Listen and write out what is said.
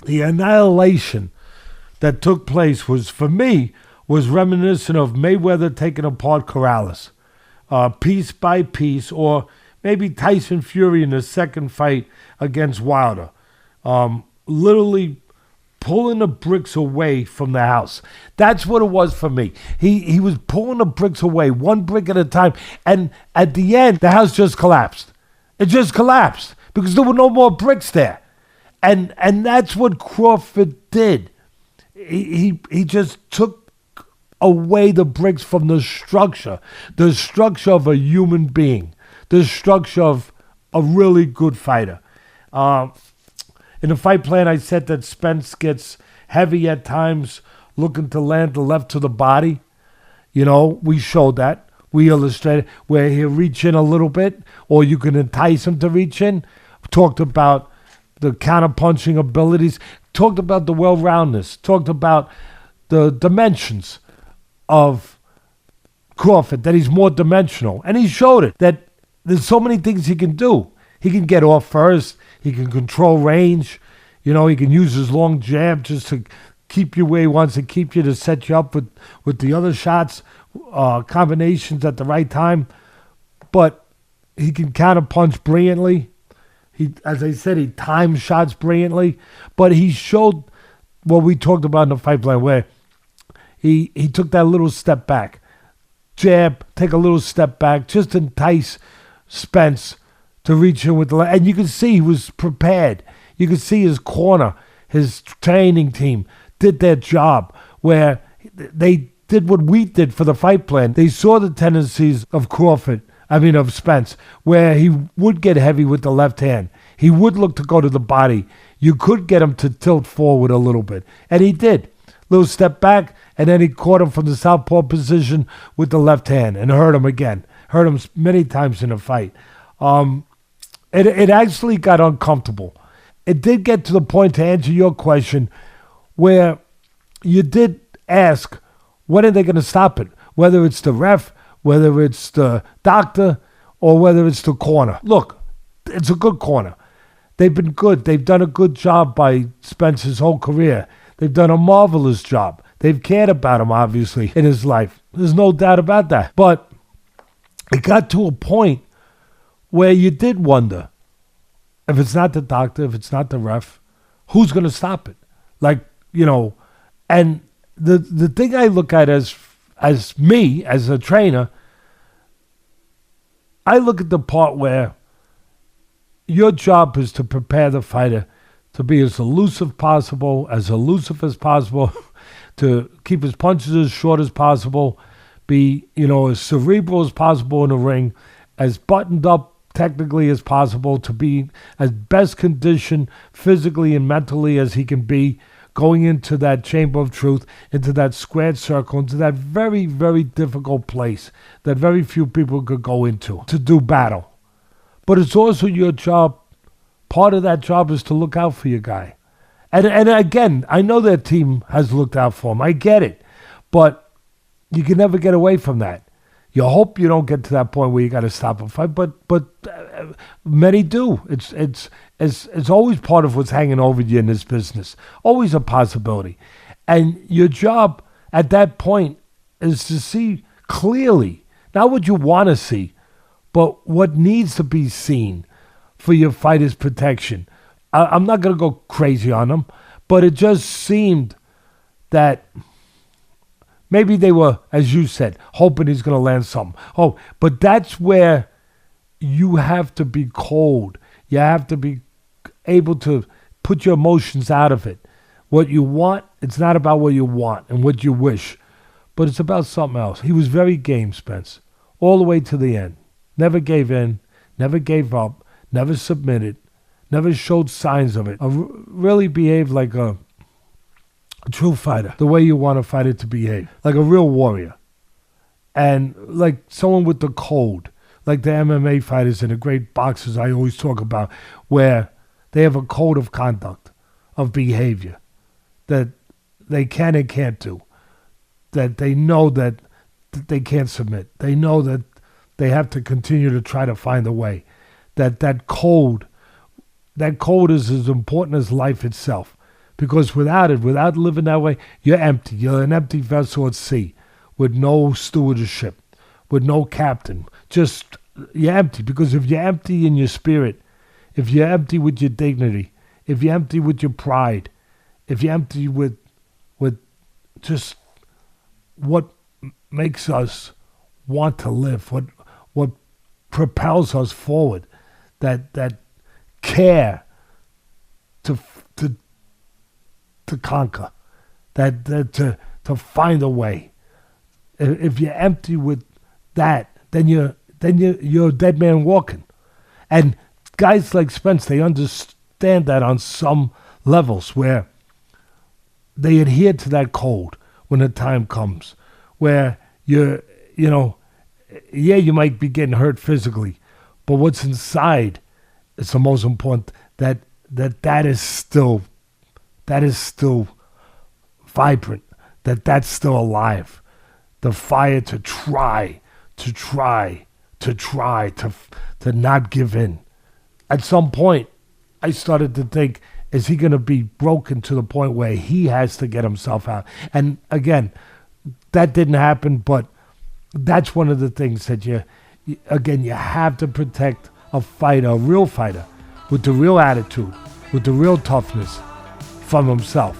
The annihilation that took place was, for me, was reminiscent of Mayweather taking apart Corrales, piece by piece, or maybe Tyson Fury in the second fight against Wilder. Literally pulling the bricks away from the house. That's what it was for me. He was pulling the bricks away, one brick at a time, and at the end, the house just collapsed. It just collapsed because there were no more bricks there. And that's what Crawford did. He just took away the bricks from the structure of a human being, the structure of a really good fighter. In the fight plan, I said that Spence gets heavy at times, looking to land the left to the body. You know, we showed that. We illustrated where he'll reach in a little bit, or you can entice him to reach in. Talked about the counter-punching abilities. Talked about the well-roundedness. Talked about the dimensions of Crawford, that he's more dimensional. And he showed it, that there's so many things he can do. He can get off first. He can control range. You know, he can use his long jab just to keep you where he wants to keep you, to set you up with the other shots, combinations at the right time. But he can counter-punch brilliantly. As I said, he times shots brilliantly. But he showed what we talked about in the fight plan, where he took that little step back. Jab, take a little step back, just entice Spence to reach in with the left. And you could see he was prepared. You could see his corner, his training team did their job, where they did what we did for the fight plan. They saw the tendencies of Spence, where he would get heavy with the left hand. He would look to go to the body. You could get him to tilt forward a little bit. And he did. Little step back, and then he caught him from the southpaw position with the left hand and hurt him again. Hurt him many times in the fight. It actually got uncomfortable. It did get to the point, to answer your question, where you did ask, when are they going to stop it? Whether it's the ref, whether it's the doctor, or whether it's the corner. Look, it's a good corner. They've been good. They've done a good job by Spence's whole career. They've done a marvelous job. They've cared about him, obviously, in his life. There's no doubt about that. But it got to a point where you did wonder, if it's not the doctor, if it's not the ref, who's going to stop it? Like, you know, and the thing I look at as me, as a trainer, I look at the part where your job is to prepare the fighter to be as elusive as possible, to keep his punches as short as possible, be, you know, as cerebral as possible in the ring, as buttoned up technically as possible, to be as best conditioned physically and mentally as he can be, going into that chamber of truth, into that squared circle, into that very, very difficult place that very few people could go into to do battle. But it's also your job. Part of that job is to look out for your guy. And again, I know their team has looked out for him. I get it. But you can never get away from that. You hope you don't get to that point where you got to stop a fight, but many do. It's always part of what's hanging over you in this business. Always a possibility. And your job at that point is to see clearly, not what you want to see, but what needs to be seen for your fighter's protection. I'm not going to go crazy on them, but it just seemed that maybe they were, as you said, hoping he's going to land something. Oh, but that's where you have to be cold. You have to be able to put your emotions out of it. What you want, it's not about what you want and what you wish, but it's about something else. He was very game, Spence, all the way to the end. Never gave in, never gave up, never submitted, never showed signs of it. Really behaved like a true fighter, the way you want a fighter to behave, like a real warrior. And like someone with the code, like the MMA fighters and the great boxers I always talk about, where they have a code of conduct, of behavior, that they can and can't do, that they know that they can't submit. They know that they have to continue to try to find a way. That code is as important as life itself. Because without it, without living that way, you're empty. You're an empty vessel at sea with no stewardship, with no captain. Just, you're empty. Because if you're empty in your spirit, if you're empty with your dignity, if you're empty with your pride, if you're empty with just what makes us want to live, what propels us forward, that care to conquer, that to find a way. If you're empty with that, then you're a dead man walking. And guys like Spence, they understand that on some levels, where they adhere to that code when the time comes, where you might be getting hurt physically, but what's inside is the most important. That is still vibrant. That's still alive. The fire to try to not give in. At some point, I started to think, is he going to be broken to the point where he has to get himself out? And again, that didn't happen, but that's one of the things that you have to protect a fighter, a real fighter, with the real attitude, with the real toughness from himself.